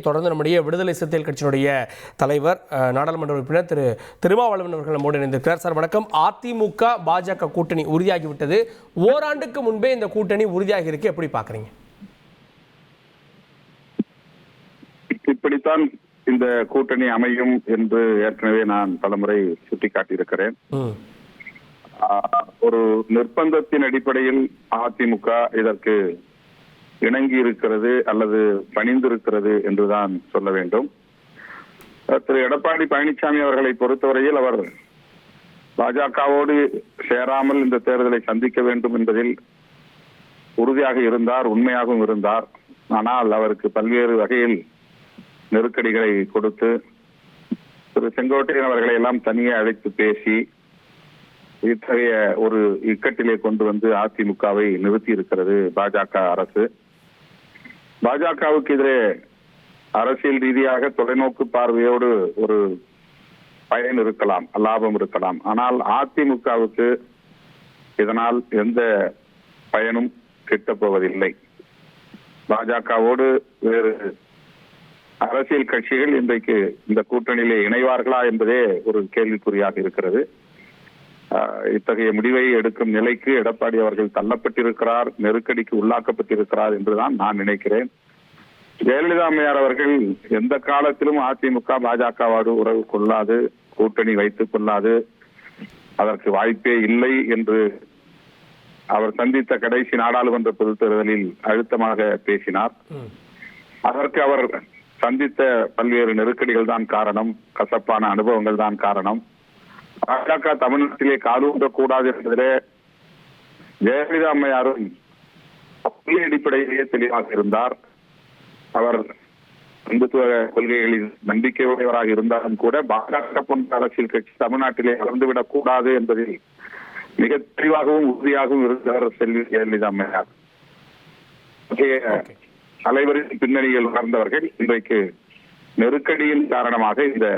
தொடர்ந்து நம்முடைய விடுதலை சிறுத்தைகள் கட்சியினுடைய தலைவர் நாடாளுமன்ற உறுப்பினர் திரு திருமாவளவன் அவர்கள் நம்மோடு இணைந்திருக்கிறார். சார் வணக்கம். அதிமுக பாஜக கூட்டணி உறுதியாகிவிட்டது. ஓராண்டுக்கு முன்பே இந்த கூட்டணி உறுதியாகி இருக்கு, எப்படி பாக்குறீங்க? இப்படித்தான் இந்த கூட்டணி அமையும் என்று ஏற்கனவே நான் பலமுறை சுட்டிக்காட்டியிருக்கிறேன். ஒரு நிர்பந்தத்தின் அடிப்படையில் அதிமுக இதற்கு இணங்கி இருக்கிறது அல்லது பணிந்திருக்கிறது என்றுதான் சொல்ல வேண்டும். திரு எடப்பாடி பழனிசாமி அவர்களை பொறுத்தவரையில் அவர் பாஜகவோடு சேராமல் இந்த தேர்தலை சந்திக்க வேண்டும் என்பதில் உறுதியாக இருந்தார், உண்மையாகவும் இருந்தார். ஆனால் அவருக்கு பல்வேறு வகையில் நெருக்கடிகளை கொடுத்து திரு செங்கோட்டையன் அவர்களை எல்லாம் தனியே அழைத்து பேசி இத்தகைய ஒரு இக்கட்டிலே கொண்டு வந்து அதிமுகவை நிறுத்தி இருக்கிறது பாஜக அரசு. பாஜகவுக்கு எதிரே அரசியல் ரீதியாக தொலைநோக்கு பார்வையோடு ஒரு பயன் இருக்கலாம், லாபம் இருக்கலாம். ஆனால் அதிமுகவுக்கு இதனால் எந்த பயனும் கிட்டப் போவதில்லை. பாஜகவோடு வேறு அரசியல் கட்சிகள் இன்றைக்கு இந்த கூட்டணியிலே இணைவார்களா என்பதே ஒரு கேள்விக்குறியாக இருக்கிறது. இத்தகைய முடிவை எடுக்கும் நிலைக்கு எடப்பாடி அவர்கள் தள்ளப்பட்டிருக்கிறார், நெருக்கடிக்கு உள்ளாக்கப்பட்டிருக்கிறார் என்றுதான் நான் நினைக்கிறேன். ஜெயலலிதா அம்மையார் அவர்கள் எந்த காலத்திலும் அதிமுக பாஜகவோடு உறவு கொள்ளாது, கூட்டணி வைத்துக் கொள்ளாது, அதற்கு வாய்ப்பே இல்லை என்று அவர் சந்தித்த கடைசி நாடாளுமன்ற பொதுத் தேர்தலில் அழுத்தமாக பேசினார். அதற்கு அவர் சந்தித்த பல்வேறு நெருக்கடிகள் தான் காரணம், கசப்பான அனுபவங்கள் தான் காரணம். பாஜக தமிழ்நாட்டிலே காலூன்றக்கூடாது என்பதிலே ஜெயலலிதா அம்மையாரும் அடிப்படையிலேயே தெளிவாக இருந்தார். அவர் இந்துத்துவ கொள்கைகளில் நம்பிக்கை உடையவராக இருந்தாலும் கூட பாஜக போன்ற அரசியல் கட்சி தமிழ்நாட்டிலே வளர்ந்துவிடக் கூடாது என்பதில் மிக தெளிவாகவும் உறுதியாகவும் இருந்தவர் செல்வி ஜெயலலிதா அம்மையார். தலைவரின் பின்னணியில் வளர்ந்தவர்கள் இன்றைக்கு நெருக்கடியின் காரணமாக இந்த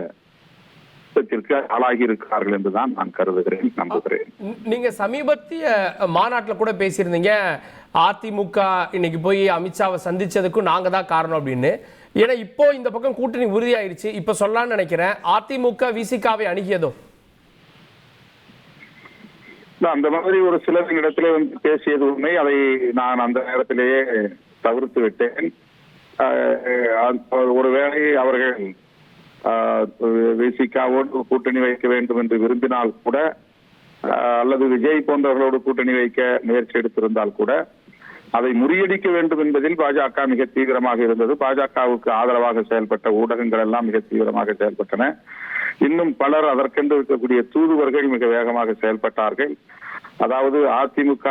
ஆளாகி இருக்கிறார்கள் என்றுதான் நான் கருதுகிறேன், நம்புகிறேன். நீங்க சமீபத்திய மாநாட்டில் கூட பேசியிருந்தீங்க, அதிமுக இன்னைக்கு போய் அமித்ஷாவை சந்திச்சதுக்கும் நாங்க தான் காரணம் அப்படின்னு. ஏன்னா இப்போ இந்த பக்கம் கூட்டணி உறுதியாயிருச்சு, இப்ப சொல்லலாம்னு நினைக்கிறேன். அதிமுக விசிகாவை அணுகியதோ அந்த மாதிரி ஒரு சிலர் இடத்திலே வந்து பேசியது உண்மை. அதை நான் அந்த நேரத்திலேயே தவிர்த்து விட்டேன். ஒருவேளை அவர்கள் விசிகாவோடு கூட்டணி வைக்க வேண்டும் என்று விரும்பினால் கூட, அல்லது விஜய் போன்றவர்களோடு கூட்டணி வைக்க முயற்சி எடுத்திருந்தால் கூட, அதை முறியடிக்க வேண்டும் என்பதில் பாஜக மிக தீவிரமாக இருந்தது. பாஜகவுக்கு ஆதரவாக செயல்பட்ட ஊடகங்கள் எல்லாம் மிக தீவிரமாக செயல்பட்டன. இன்னும் பலர் அதற்கென்று இருக்கக்கூடிய தூதுவர்கள் மிக வேகமாக செயல்பட்டார்கள். அதாவது அதிமுக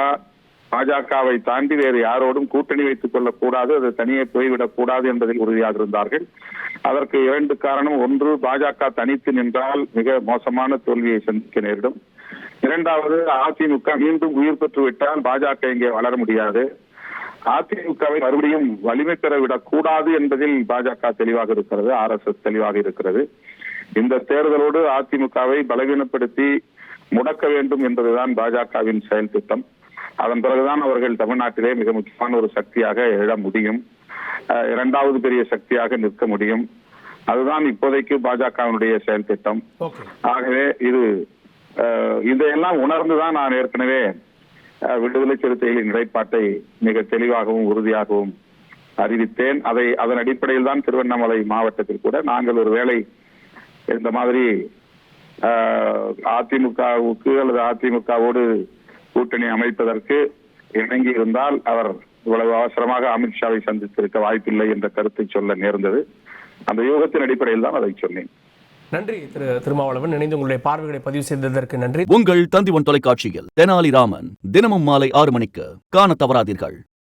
பாஜகவை தாண்டி வேறு யாரோடும் கூட்டணி வைத்துக் கொள்ளக்கூடாது, அது தனியே போய்விடக் கூடாது என்பதில் உறுதியாக இருந்தார்கள். அதற்கு இரண்டு காரணம். ஒன்று, பாஜக தனித்து நின்றால் மிக மோசமான தோல்வியை சந்திக்க நேரிடும். இரண்டாவது, அதிமுக மீண்டும் உயிர் பெற்று விட்டால் பாஜக இங்கே வளர முடியாது. அதிமுகவை மறுபடியும் வலிமை பெறவிடக் கூடாது என்பதில் பாஜக தெளிவாக இருக்கிறது, RSS தெளிவாக இருக்கிறது. இந்த தேர்தலோடு அதிமுகவை பலவீனப்படுத்தி முடக்க வேண்டும் என்பதுதான் பாஜகவின் செயல் திட்டம். அதன் பிறகுதான் அவர்கள் தமிழ்நாட்டிலே மிக முக்கியமான ஒரு சக்தியாக எழ முடியும், இரண்டாவது பெரிய சக்தியாக நிற்க முடியும். அதுதான் இப்போதைக்கு பாஜகவினுடைய செயல் திட்டம். ஆகவே இதையெல்லாம் உணர்ந்துதான் நான் ஏற்கனவே விடுதலை சிறுத்தைகளின் நிலைப்பாட்டை மிக தெளிவாகவும் உறுதியாகவும் அறிவித்தேன். அதன் அடிப்படையில் தான் திருவண்ணாமலை மாவட்டத்தில் கூட நாங்கள் ஒரு வேளை இந்த மாதிரி அதிமுகவுக்கு அல்லது அதிமுகவோடு கூட்டணி அமைப்பதற்கு இணங்கி இருந்தால் அவர் இவ்வளவு அவசரமாக அமித்ஷாவை சந்தித்திருக்க வாய்ப்பில்லை என்ற கருத்தை சொல்ல நேர்ந்தது. அந்த யூகத்தின் அடிப்படையில் தான் அதை சொன்னேன். நன்றி திரு திருமாவளவன், இணைந்து உங்களுடைய பார்வைகளை பதிவு செய்ததற்கு நன்றி. உங்கள் தந்திவன் தொலைக்காட்சியில் தெனாலிராமன் தினமும் மாலை 6 மணிக்கு காண தவறாதீர்கள்.